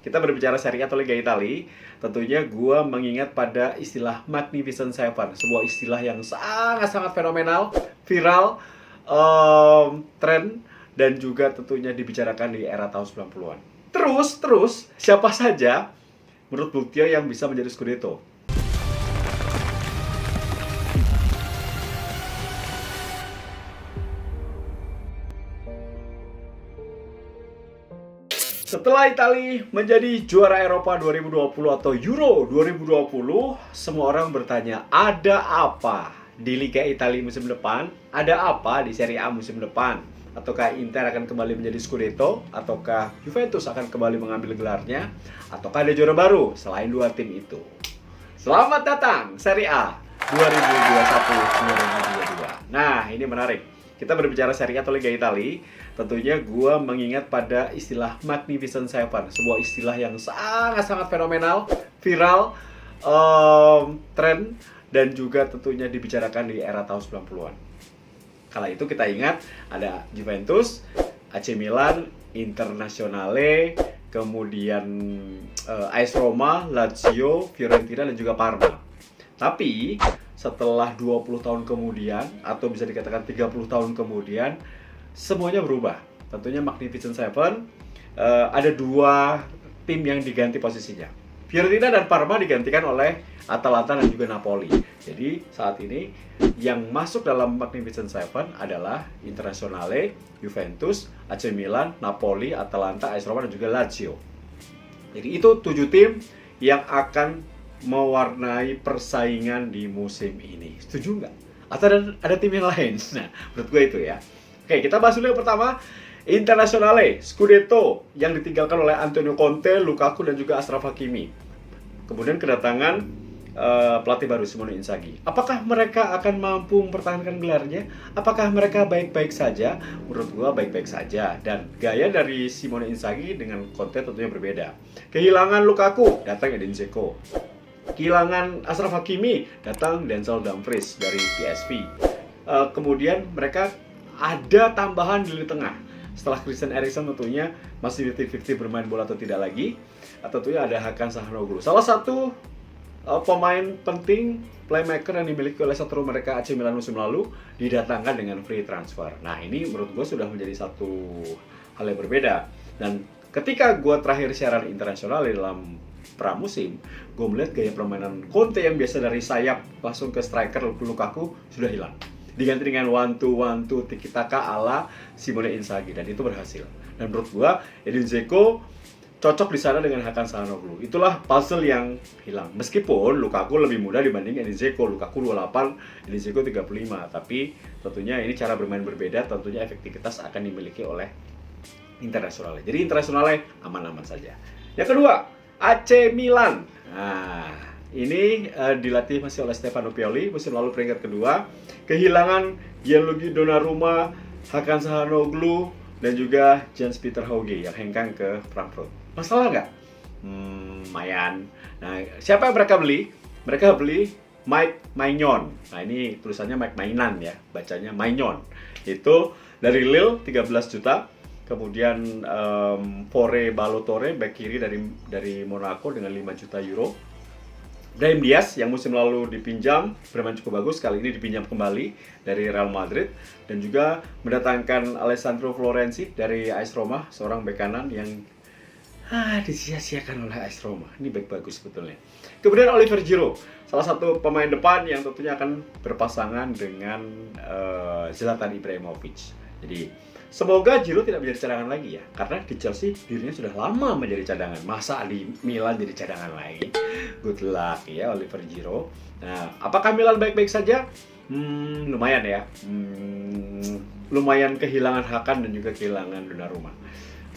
kita berbicara Serie A atau Liga Italia, tentunya gue mengingat pada istilah Magnificent Seven, sebuah istilah yang sangat-sangat fenomenal, viral, tren, dan juga tentunya dibicarakan di era tahun 90-an. Terus, siapa saja menurut Bultio yang bisa menjadi Scudetto? Setelah Italia menjadi juara Eropa 2020 atau Euro 2020, semua orang bertanya, ada apa di Liga Italia musim depan? Ada apa di Serie A musim depan? Ataukah Inter akan kembali menjadi Scudetto? Ataukah Juventus akan kembali mengambil gelarnya? Ataukah ada juara baru selain dua tim itu? Selamat datang Serie A 2021-2022. Nah, ini menarik. Kita berbicara Serie A atau Liga Italia, tentunya gue mengingat pada istilah Magnificent Seven, sebuah istilah yang sangat-sangat fenomenal, viral, tren, dan juga tentunya dibicarakan di era tahun 90-an. Kala itu kita ingat ada Juventus, AC Milan, Internazionale, kemudian AS Roma, Lazio, Fiorentina, dan juga Parma. Tapi setelah 20 tahun kemudian, atau bisa dikatakan 30 tahun kemudian, semuanya berubah. Tentunya Magnificent Seven, ada dua tim yang diganti posisinya. Fiorentina dan Parma digantikan oleh Atalanta dan juga Napoli. Jadi saat ini yang masuk dalam Magnificent Seven adalah Internazionale, Juventus, AC Milan, Napoli, Atalanta, AS Roma, dan juga Lazio. Jadi itu 7 tim yang akan mewarnai persaingan di musim ini. Setuju nggak? Atau ada tim yang lain? Nah, menurut gue itu ya. Oke, kita bahas dulu yang pertama. Internazionale, Scudetto yang ditinggalkan oleh Antonio Conte, Lukaku, dan juga Achraf Hakimi. Kemudian kedatangan pelatih baru Simone Inzaghi. Apakah mereka akan mampu mempertahankan gelarnya? Apakah mereka baik-baik saja? Menurut gue baik-baik saja. Dan gaya dari Simone Inzaghi dengan Conte tentunya berbeda. Kehilangan Lukaku, datang Edin Dzeko. Kehilangan Achraf Hakimi, datang Denzel Dumfries dari PSV. Kemudian mereka ada tambahan di lini tengah. Setelah Christian Eriksen tentunya masih 50-50 bermain bola atau tidak lagi. Tentunya ada Hakan Çalhanoğlu. Salah satu pemain penting, playmaker yang dimiliki oleh satu mereka AC Milan musim lalu, didatangkan dengan free transfer. Nah, ini menurut gue sudah menjadi satu hal yang berbeda. Dan ketika gue terakhir siaran internasional dalam pramusim, gue melihat gaya permainan Conte yang biasa dari sayap langsung ke striker Lukaku sudah hilang. Diganti dengan one two tiki taka ala Simone Inzaghi, dan itu berhasil. Dan menurut gue Edin Dzeko cocok di sana dengan Hakan Çalhanoğlu. Itulah puzzle yang hilang. Meskipun Lukaku lebih muda dibanding Edin Dzeko. Lukaku 28, Edin Dzeko 35. Tapi tentunya ini cara bermain berbeda, tentunya efektivitas akan dimiliki oleh Internazionale. Jadi Internazionale aman-aman saja. Yang kedua, AC Milan. Nah, ini dilatih masih oleh Stefano Pioli, musim lalu peringkat kedua. Kehilangan Gianluigi Donnarumma, Hakan Çalhanoğlu, dan juga Jens-Peter Hauge yang hengkang ke Frankfurt. Masalah nggak? Lumayan. Nah, siapa yang mereka beli? Mereka beli Mike Maignan. Nah, ini tulisannya Mike Maignan ya, bacanya Maignan. Itu dari Lille 13 juta. Kemudian Fore Balotore, back kiri dari Monaco dengan 5 juta euro. Brahim Diaz yang musim lalu dipinjam, bermain cukup bagus, kali ini dipinjam kembali dari Real Madrid. Dan juga mendatangkan Alessandro Florenzi dari AS Roma, seorang bek kanan yang disia-siakan oleh AS Roma. Ini bek bagus sebetulnya. Kemudian Oliver Giroud, salah satu pemain depan yang tentunya akan berpasangan dengan Zlatan Ibrahimovic. Jadi semoga Giroud tidak menjadi cadangan lagi ya, karena di Chelsea dirinya sudah lama menjadi cadangan. Masa di Milan jadi cadangan lagi? Good luck ya Oliver Giroud. Nah, apakah Milan baik-baik saja? Lumayan ya. Lumayan kehilangan Hakan dan juga kehilangan Donnarumma.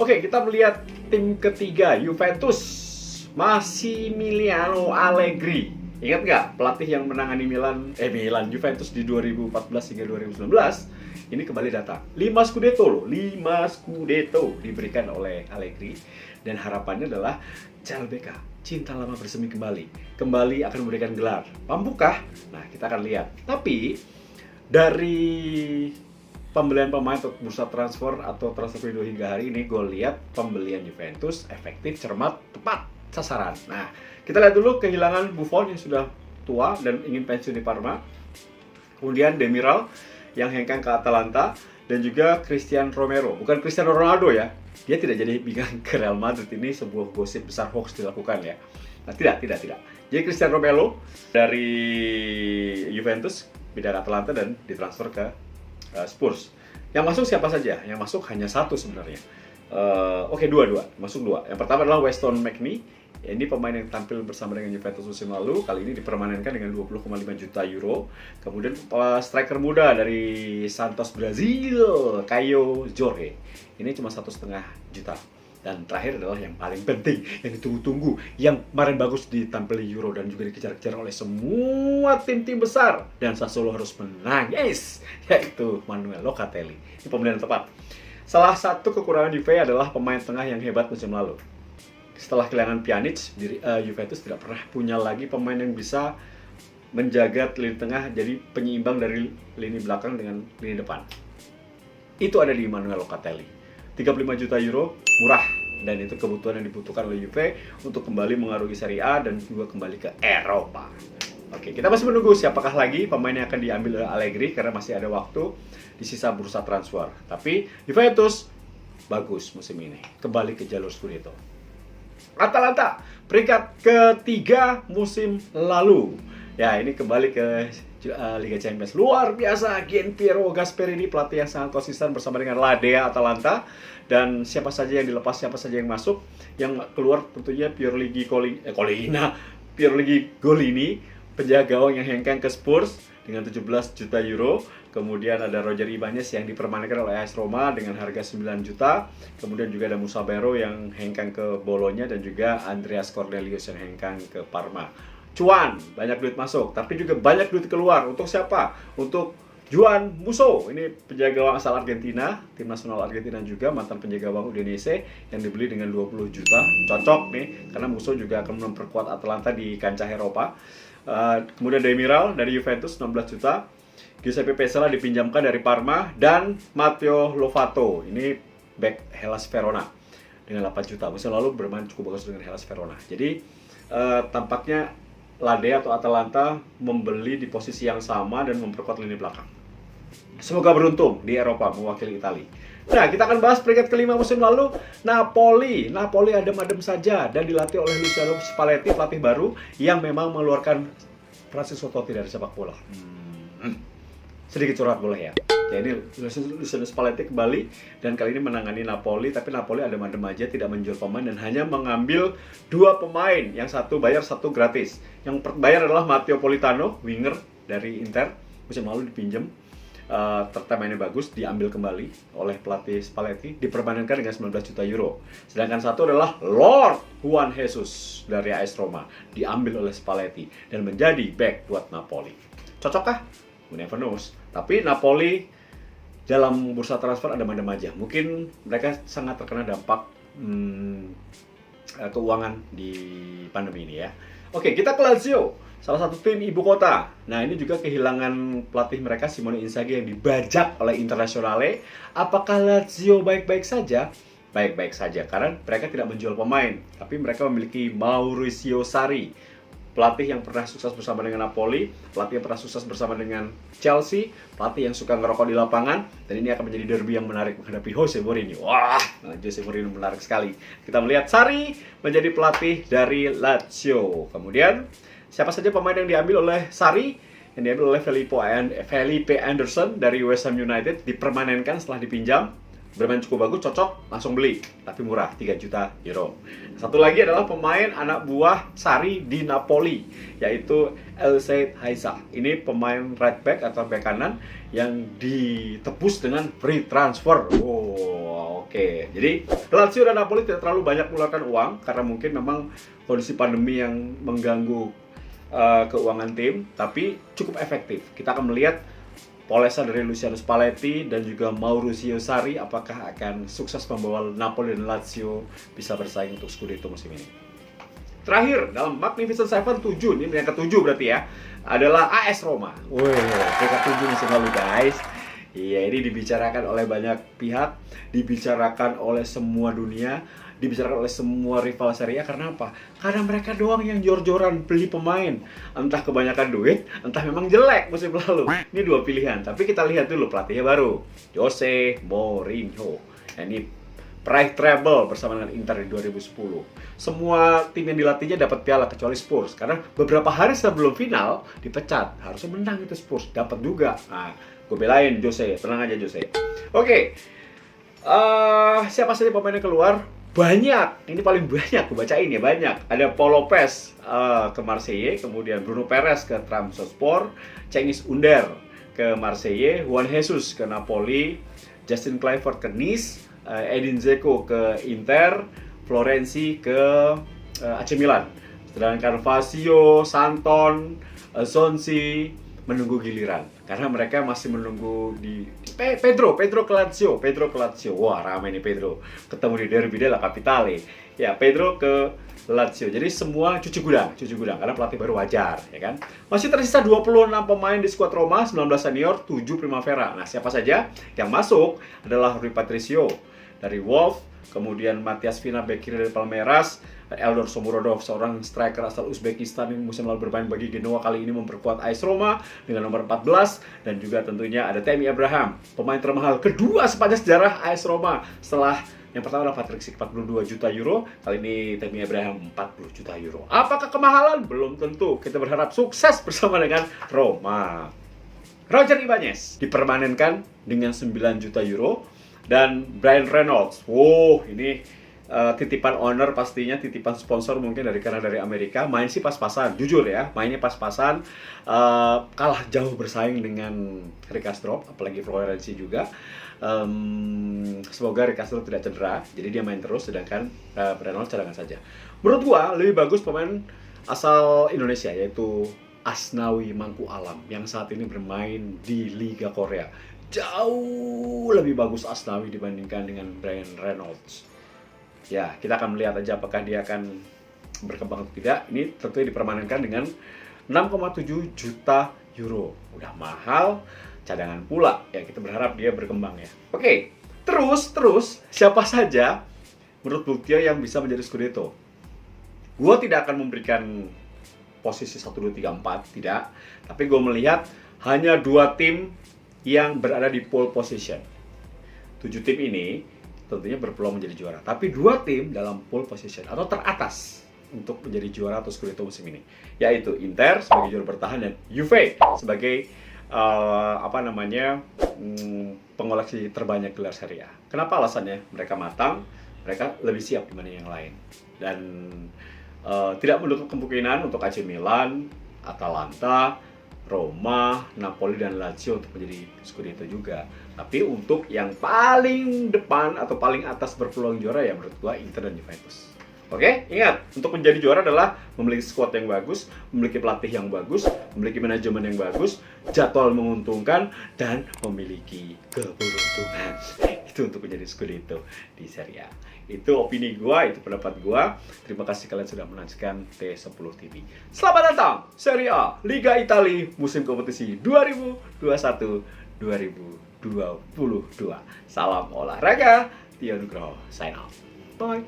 Oke, kita melihat tim ketiga, Juventus. Massimiliano Allegri. Ingat nggak pelatih yang menangani Juventus di 2014 hingga 2019? Ini kembali datang. 5 Scudetto loh, 5 Scudetto diberikan oleh Allegri. Dan harapannya adalah CLBK, cinta lama bersemi kembali akan memberikan gelar. Mampukah? Nah, kita akan lihat. Tapi dari pembelian pemain atau bursa transfer atau transfer window hingga hari ini, gue lihat pembelian Juventus efektif, cermat, tepat sasaran. Nah, kita lihat dulu kehilangan Buffon yang sudah tua dan ingin pensiun di Parma. Kemudian Demiral yang hengkang ke Atalanta, dan juga Christian Romero, bukan Cristiano Ronaldo ya. Dia tidak jadi pindah ke Real Madrid, ini sebuah gosip besar hoax dilakukan ya. Nah, tidak. Jadi Christian Romero dari Juventus pindah ke Atalanta dan ditransfer ke Spurs. Yang masuk siapa saja? Yang masuk hanya satu sebenarnya. Dua. Masuk dua. Yang pertama adalah Weston McKennie. Ini pemain yang tampil bersama dengan Juventus musim lalu, kali ini dipermanenkan dengan 20,5 juta euro. Kemudian striker muda dari Santos Brazil, Caio Jorge. Ini cuma 1,5 juta. Dan terakhir adalah yang paling penting, yang ditunggu-tunggu, yang kemarin bagus ditampil di Euro dan juga dikejar-kejar oleh semua tim-tim besar. Dan Sassuolo harus menang, yes! Yaitu Manuel Locatelli. Ini pembelian yang tepat. Salah satu kekurangan Juve adalah pemain tengah yang hebat musim lalu. Setelah kehilangan Pjanic, Juventus tidak pernah punya lagi pemain yang bisa menjaga lini tengah jadi penyeimbang dari lini belakang dengan lini depan. Itu ada di Manuel Locatelli. 35 juta euro, murah. Dan itu kebutuhan yang dibutuhkan oleh Juve untuk kembali mengarungi Serie A dan juga kembali ke Eropa. Oke, kita masih menunggu siapakah lagi pemain yang akan diambil oleh Allegri karena masih ada waktu di sisa bursa transfer. Tapi Juventus bagus musim ini, kembali ke jalur Scudetto. Atalanta peringkat ketiga musim lalu. Ya, ini kembali ke Liga Champions. Luar biasa, Gianpiero Gasperini, pelatih yang sangat konsisten bersama dengan Ladea Atalanta. Dan siapa saja yang dilepas, siapa saja yang masuk, yang keluar tentunya Pierluigi Golini, penjaga gawang yang hengkang ke Spurs dengan 17 juta euro. Kemudian ada Roger Ibanez yang dipermanenkan oleh AS Roma dengan harga 9 juta. Kemudian juga ada Musa Bero yang hengkang ke Bologna dan juga Andreas Cornelius yang hengkang ke Parma. Cuan, banyak duit masuk, tapi juga banyak duit keluar. Untuk siapa? Untuk Juan Musso, ini penjaga gawang asal Argentina, tim nasional Argentina juga, mantan penjaga gawang Udinese yang dibeli dengan 20 juta. Cocok nih, karena Musso juga akan memperkuat Atalanta di kancah Eropa. Kemudian Demiral dari Juventus 16 juta. Giuseppe Pezzella dipinjamkan dari Parma, dan Matteo Lovato, ini back Hellas Verona dengan 8 juta. Musim lalu bermain cukup bagus dengan Hellas Verona. Jadi tampaknya Ladea atau Atalanta membeli di posisi yang sama dan memperkuat lini belakang. Semoga beruntung di Eropa mewakili Italia. Nah, kita akan bahas peringkat kelima musim lalu, Napoli. Napoli adem-adem saja dan dilatih oleh Luciano Spalletti, pelatih baru yang memang mengeluarkan Francesco Totti dari sepak bola. Sedikit curhat boleh ya. Jadi Luciano Spalletti kembali dan kali ini menangani Napoli, tapi Napoli adem-adem aja, tidak menjual pemain dan hanya mengambil 2 pemain, yang satu bayar, satu gratis. Yang bayar adalah Matteo Politano, winger dari Inter, musim lalu dipinjam. Ternyata mainnya bagus, diambil kembali oleh pelatih Spalletti, dipermanenkan dengan 19 juta euro. Sedangkan satu adalah Lord Juan Jesus dari AS Roma, diambil oleh Spalletti dan menjadi back buat Napoli. Cocokkah? We never knows. Tapi Napoli dalam bursa transfer adem-adem aja. Mungkin mereka sangat terkena dampak keuangan di pandemi ini ya. Oke, kita ke Lazio, salah satu tim ibu kota. Nah, ini juga kehilangan pelatih mereka, Simone Inzaghi, yang dibajak oleh Internazionale. Apakah Lazio baik-baik saja? Baik-baik saja, karena mereka tidak menjual pemain. Tapi mereka memiliki Maurizio Sarri, pelatih yang pernah sukses bersama dengan Napoli, pelatih yang pernah sukses bersama dengan Chelsea, pelatih yang suka ngerokok di lapangan, dan ini akan menjadi derby yang menarik menghadapi Jose Mourinho. Wah, Jose Mourinho menarik sekali. Kita melihat Sarri menjadi pelatih dari Lazio. Kemudian, siapa saja pemain yang diambil oleh Sarri? Yang diambil oleh Felipe Anderson dari West Ham United, dipermanenkan setelah dipinjam. Bermain cukup bagus, cocok, langsung beli, tapi murah, 3 juta euro. Satu lagi adalah pemain anak buah Sarri di Napoli, yaitu El Said Haisa. Ini pemain right back atau back kanan yang ditebus dengan free transfer. Oh, oke. Jadi Lazio dan Napoli tidak terlalu banyak mengeluarkan uang karena mungkin memang kondisi pandemi yang mengganggu keuangan tim, tapi cukup efektif. Kita akan melihat polesan dari Luciano Spalletti dan juga Maurizio Sarri apakah akan sukses membawa Napoli dan Lazio bisa bersaing untuk Scudetto musim ini. Terakhir, dalam Magnificent Seven 7, ini yang ke-7 berarti ya, adalah AS Roma. Peringkat 7 musim lalu guys. Iya, ini dibicarakan oleh banyak pihak, dibicarakan oleh semua dunia, dibicarakan oleh semua rival Serie A. Karena apa? Karena mereka doang yang jor-joran beli pemain. Entah kebanyakan duit, entah memang jelek musim lalu. Ini dua pilihan, tapi kita lihat dulu pelatihnya baru, Jose Mourinho. Nah, ini peraih treble bersama dengan Inter di 2010. Semua tim yang dilatihnya dapat piala kecuali Spurs, karena beberapa hari sebelum final dipecat. Harusnya menang itu Spurs, dapat juga. Nah, gue belain Jose, tenang aja Jose. Oke. Siapa saja pemain yang keluar? Banyak, ini paling banyak, gue bacain ya, banyak. Ada Paul Lopez ke Marseille, kemudian Bruno Perez ke Trabzonspor, Cengiz Under ke Marseille, Juan Jesus ke Napoli, Justin Kluivert ke Nice, Edin Dzeko ke Inter, Florenzi ke AC Milan. Sedangkan Fazio, Santon, Zonzi menunggu giliran karena mereka masih menunggu di Pedro ke Lazio. Wah, ramai nih Pedro. Ketemu di Derby della Capitale. Ya, Pedro ke Lazio. Jadi semua cuci gudang karena pelatih baru wajar, ya kan. Masih tersisa 26 pemain di skuad Roma, 19 senior, 7 primavera. Nah, siapa saja yang masuk adalah Rui Patricio dari Wolves, kemudian Matias Vina bek kiri dari Palmeiras, Eldor Shomurodov, seorang striker asal Uzbekistan yang musim lalu bermain bagi Genoa, kali ini memperkuat AS Roma dengan nomor 14, dan juga tentunya ada Tammy Abraham, pemain termahal kedua sepanjang sejarah AS Roma. Setelah yang pertama adalah Patrick Schick 42 juta euro, kali ini Tammy Abraham 40 juta euro. Apakah kemahalan? Belum tentu. Kita berharap sukses bersama dengan Roma. Roger Ibanez dipermanenkan dengan 9 juta euro, dan Brian Reynolds. Ini titipan owner pastinya, titipan sponsor mungkin karena dari Amerika. Main sih pas-pasan, jujur ya, mainnya pas-pasan. Kalah jauh bersaing dengan Rick Kastrop, apalagi Florenzi juga. Semoga Rick Kastrop tidak cedera, jadi dia main terus, sedangkan Reynolds cadangan saja. Menurut gua lebih bagus pemain asal Indonesia, yaitu Asnawi Mangku Alam yang saat ini bermain di Liga Korea. Jauh lebih bagus Asnawi dibandingkan dengan Brian Reynolds. Ya, kita akan melihat aja apakah dia akan berkembang atau tidak. Ini tentunya dipermanenkan dengan 6,7 juta euro. Udah mahal, cadangan pula. Ya, kita berharap dia berkembang ya. Oke, terus siapa saja menurut Bultio yang bisa menjadi Scudetto? Gua tidak akan memberikan posisi 1, 2, 3, 4, tidak. Tapi gue melihat hanya 2 tim yang berada di pole position. 7 tim ini tentunya berpeluang menjadi juara. Tapi 2 tim dalam pole position atau teratas untuk menjadi juara atau Scudetto musim ini, yaitu Inter sebagai juara bertahan dan Juve sebagai pengoleksi terbanyak gelar Serie A. Kenapa alasannya? Mereka matang, mereka lebih siap dibanding yang lain, dan tidak menutup kemungkinan untuk AC Milan, Atalanta, Roma, Napoli, dan Lazio untuk menjadi Scudetto juga. Tapi untuk yang paling depan atau paling atas berpeluang juara ya menurut gua Inter dan Juventus. Oke, ingat, untuk menjadi juara adalah memiliki squad yang bagus, memiliki pelatih yang bagus, memiliki manajemen yang bagus, jadwal menguntungkan, dan memiliki keberuntungan. Itu untuk menjadi Scudetto di Serie A. Itu opini gua, itu pendapat gua. Terima kasih kalian sudah menyaksikan T10 TV. Selamat datang Serie A Liga Italia musim kompetisi 2021-2022. Salam olahraga, Tio Nugroho, sign out. Bye.